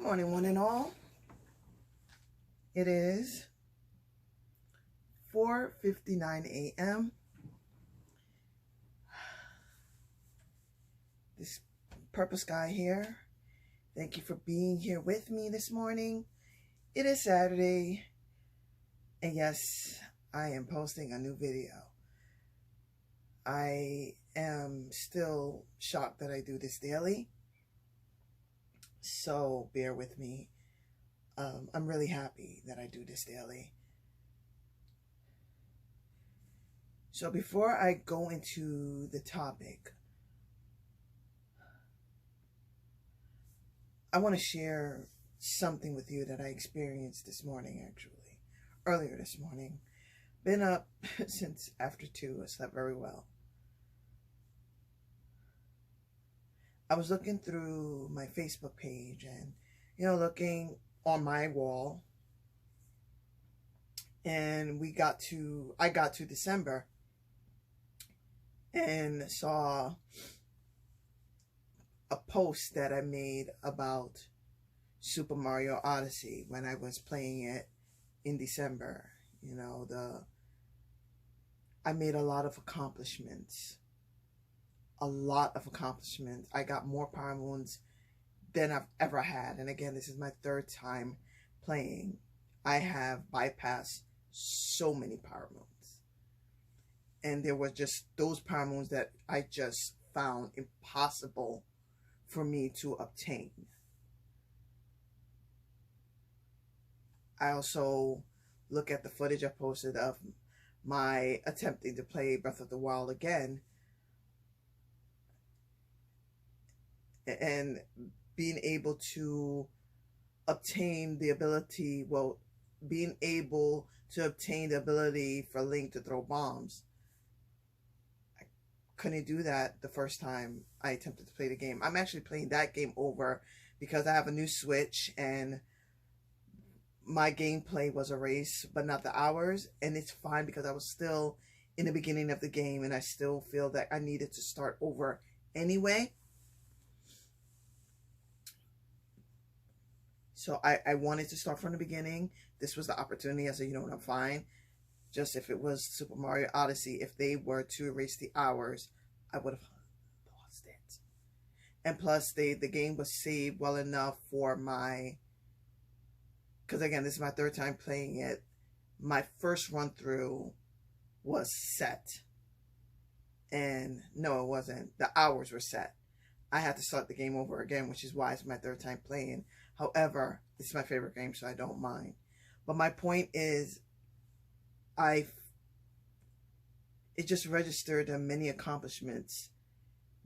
Good morning, one and all. It is 4:59 a.m. This purple sky here. Thank you for being here with me this morning. It is Saturday, and yes, I am posting a new video. I am still shocked that I do this daily, so bear with me. I'm really happy that I do this daily. So before I go into the topic, I want to share something with you that I experienced this morning, actually. Earlier this morning. Been up since after 2. I slept very well. I was looking through my Facebook page and, looking on my wall. And I got to December and saw a post that I made about Super Mario Odyssey when I was playing it in December. I made a lot of accomplishments. I got more power moons than I've ever had. And again, this is my 3rd time playing. I have bypassed so many power moons. And there were just those power moons that I just found impossible for me to obtain. I also look at the footage I posted of my attempting to play Breath of the Wild again, and being able to obtain the ability, for Link to throw bombs. I couldn't do that the first time I attempted to play the game. I'm actually playing that game over because I have a new Switch and my gameplay was erased, but not the hours, and it's fine because I was still in the beginning of the game and I still feel that I needed to start over anyway. So I wanted to start from the beginning. This was the opportunity. I said, you know what, I'm fine. Just if it was Super Mario Odyssey, if they were to erase the hours, I would have lost it. And plus, the game was saved well enough for because again, this is my 3rd time playing it. My first run through was set. And no, it wasn't. The hours were set. I had to start the game over again, which is why it's my 3rd time playing. However, it's my favorite game, so I don't mind. But my point is, it just registered many accomplishments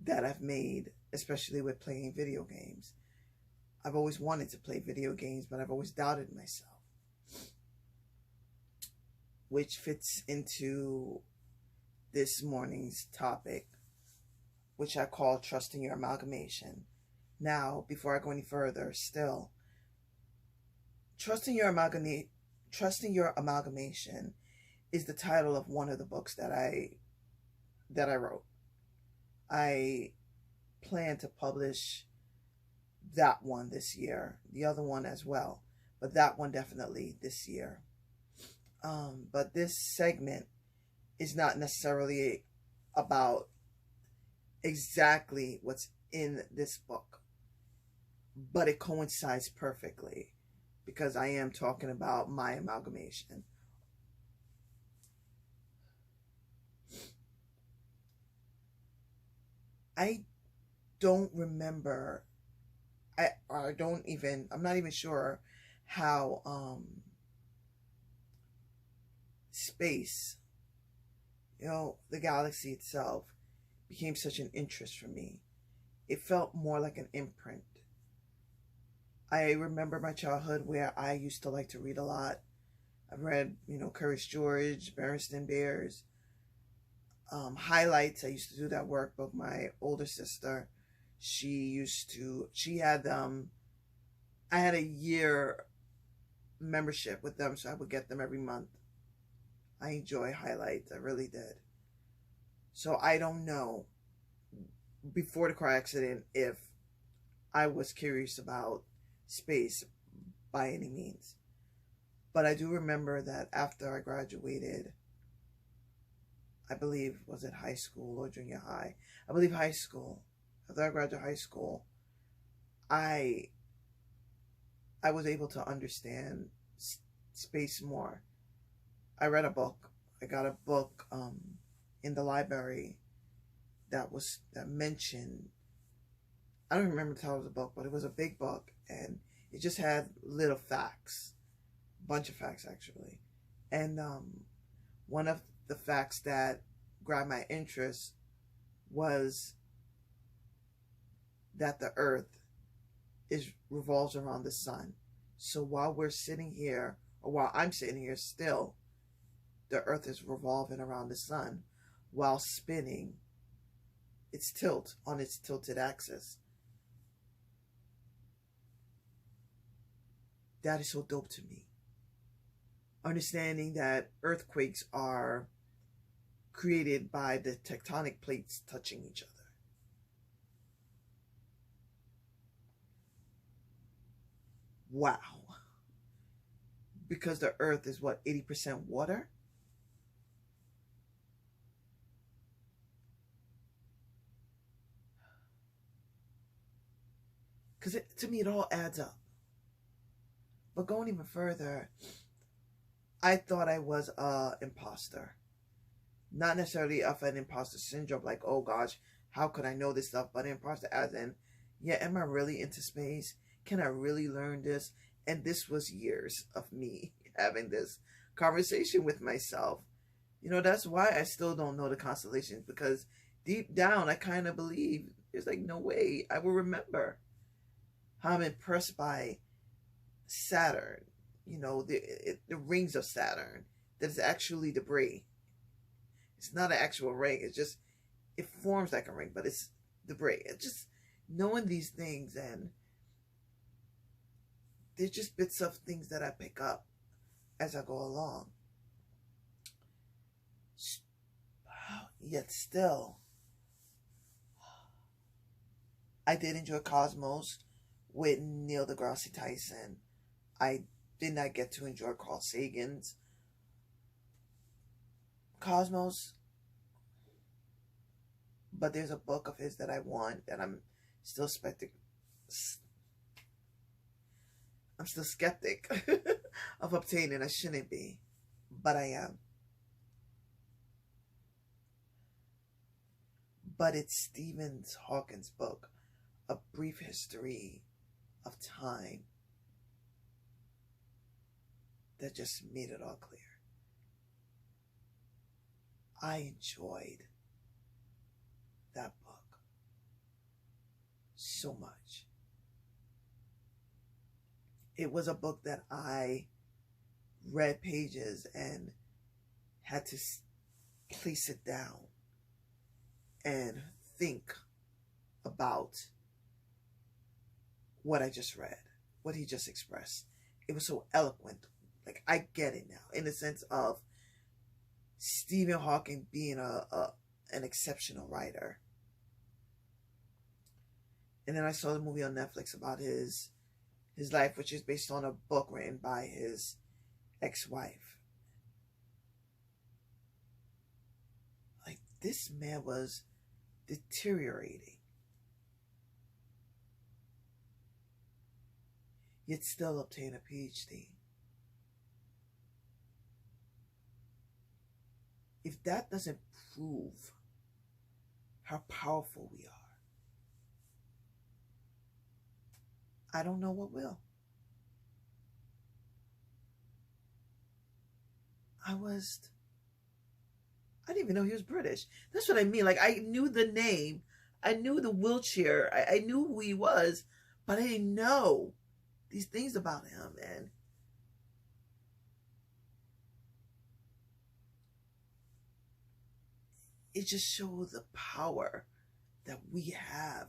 that I've made, especially with playing video games. I've always wanted to play video games, but I've always doubted myself. Which fits into this morning's topic, which I call trusting your amalgamation. Now, before I go any further, still, trusting your amalgamation is the title of one of the books that I wrote. I plan to publish that one this year, the other one as well, but that one definitely this year. But this segment is not necessarily about exactly what's in this book, but it coincides perfectly because I am talking about my amalgamation. I don't remember. I'm not even sure how space, the galaxy itself became such an interest for me. It felt more like an imprint. I remember my childhood where I used to like to read a lot. I've read, Courage George, Berenstain Bears, highlights. I used to do that work, but my older sister, I had a year membership with them, so I would get them every month. I enjoy highlights. I really did. So I don't know, before the car accident, if I was curious about space by any means. But I do remember that after I graduated, I believe, was it high school or junior high? I believe high school. After I graduated high school, I was able to understand space more. I read a book. I got a book in the library that mentioned, I don't remember the title of the book, but it was a big book, and it just had little facts, bunch of facts actually. And one of the facts that grabbed my interest was that the earth revolves around the sun. So while we're sitting here, or while I'm sitting here still, the earth is revolving around the sun while spinning its tilt on its tilted axis. That is so dope to me. Understanding that earthquakes are created by the tectonic plates touching each other. Wow. Because the earth is what, 80% water? Because to me, it all adds up. But going even further, I thought I was an imposter. Not necessarily of an imposter syndrome, like, oh gosh, how could I know this stuff? But an imposter as in, yeah, am I really into space? Can I really learn this? And this was years of me having this conversation with myself. You know, that's why I still don't know the constellations, because deep down, I kind of believe there's like no way I will remember how I'm impressed by Saturn, you know, the rings of Saturn, that is actually debris. It's not an actual ring. It's just, it forms like a ring, but it's debris. It's just knowing these things, and they're just bits of things that I pick up as I go along. Yet still, I did enjoy Cosmos with Neil deGrasse Tyson. I did not get to enjoy Carl Sagan's Cosmos, but there's a book of his that I want that I'm still skeptic of obtaining. I shouldn't be, but I am. But it's Stephen Hawking's book, A Brief History of Time, that just made it all clear. I enjoyed that book so much. It was a book that I read pages and had to place it down and think about what I just read, what he just expressed. It was so eloquent. Like, I get it now, in the sense of Stephen Hawking being an exceptional writer. And then I saw the movie on Netflix about his life, which is based on a book written by his ex-wife. Like, this man was deteriorating, yet still obtain a PhD. If that doesn't prove how powerful we are, I don't know what will. I didn't even know he was British. That's what I mean. Like, I knew the name. I knew the wheelchair. I knew who he was, but I didn't know these things about him. And it just shows the power that we have.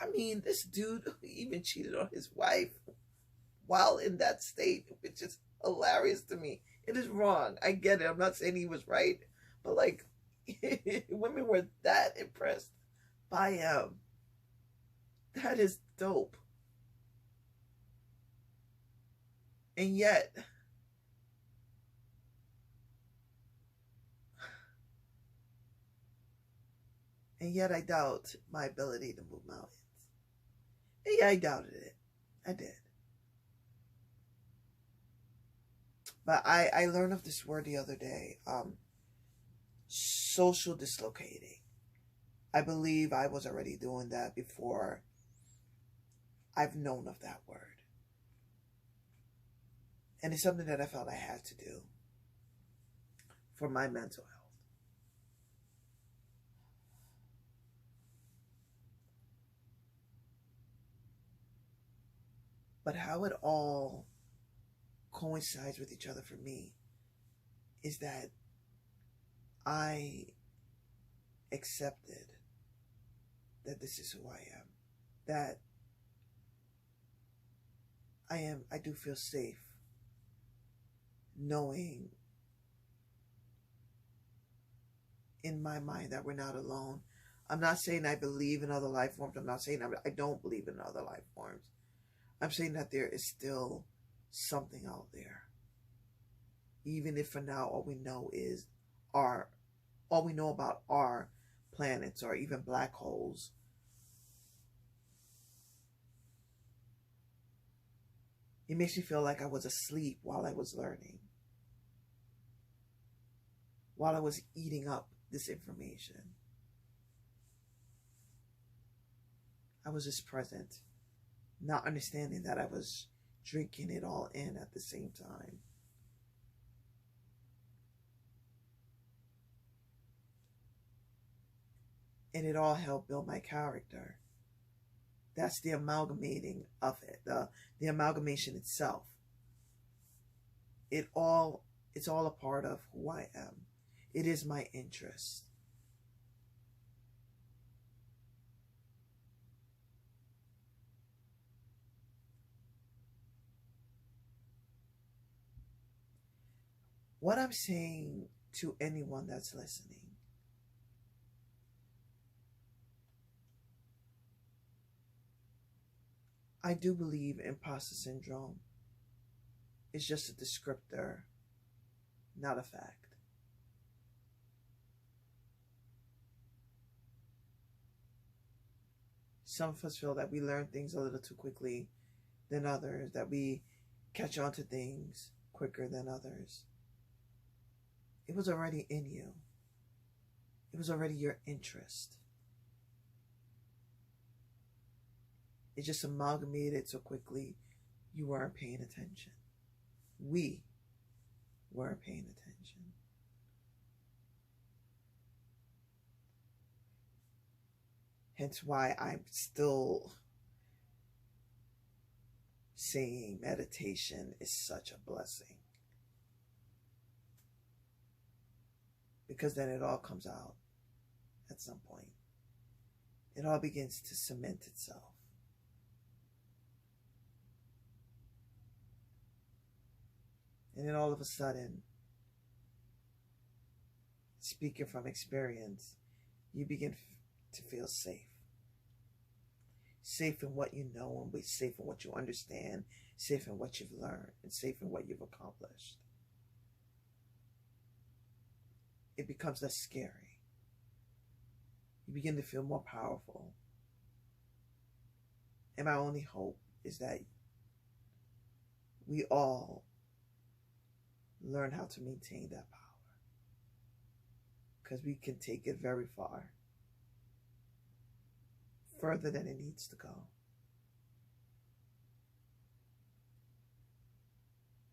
I mean, this dude even cheated on his wife while in that state, which is hilarious to me. It is wrong. I get it. I'm not saying he was right, but like, women were that impressed by him. That is dope. And yet, I doubt my ability to move mountains. And yeah, I doubted it. I did. But I learned of this word the other day. Social dislocating. I believe I was already doing that before I've known of that word. And it's something that I felt I had to do for my mental health. But how it all coincides with each other for me is that I accepted that this is who I am. That I do feel safe knowing in my mind that we're not alone. I'm not saying I believe in other life forms. I'm not saying I don't believe in other life forms. I'm saying that there is still something out there. Even if for now all we know about our planets or even black holes. It makes me feel like I was asleep while I was learning. While I was eating up this information. I was just present, not understanding that I was drinking it all in at the same time. And it all helped build my character. That's the amalgamating of it, the amalgamation itself. It's all a part of who I am. It is my interest. What I'm saying to anyone that's listening, I do believe imposter syndrome is just a descriptor, not a fact. Some of us feel that we learn things a little too quickly than others, that we catch on to things quicker than others. It was already in you. It was already your interest. It just amalgamated so quickly you weren't paying attention. We weren't paying attention. Hence why I'm still saying meditation is such a blessing. Because then it all comes out at some point. It all begins to cement itself. And then all of a sudden, speaking from experience, you begin to feel safe. Safe in what you know, and safe in what you understand, safe in what you've learned, and safe in what you've accomplished. It becomes less scary. You begin to feel more powerful. And my only hope is that we all learn how to maintain that power. Because we can take it very far. Further than it needs to go.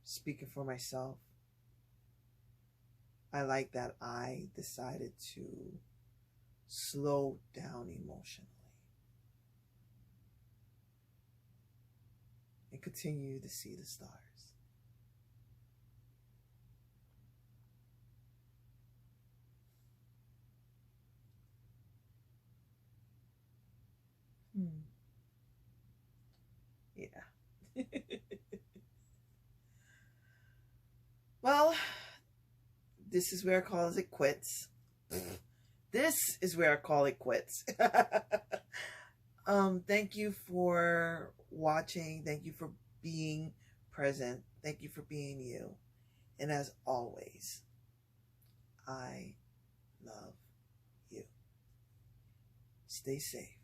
Speaking for myself, I like that I decided to slow down emotionally and continue to see the stars. Yeah. Well, this is where I call it quits. This is where I call it quits. Thank you for watching. Thank you for being present. Thank you for being you. And as always, I love you. Stay safe.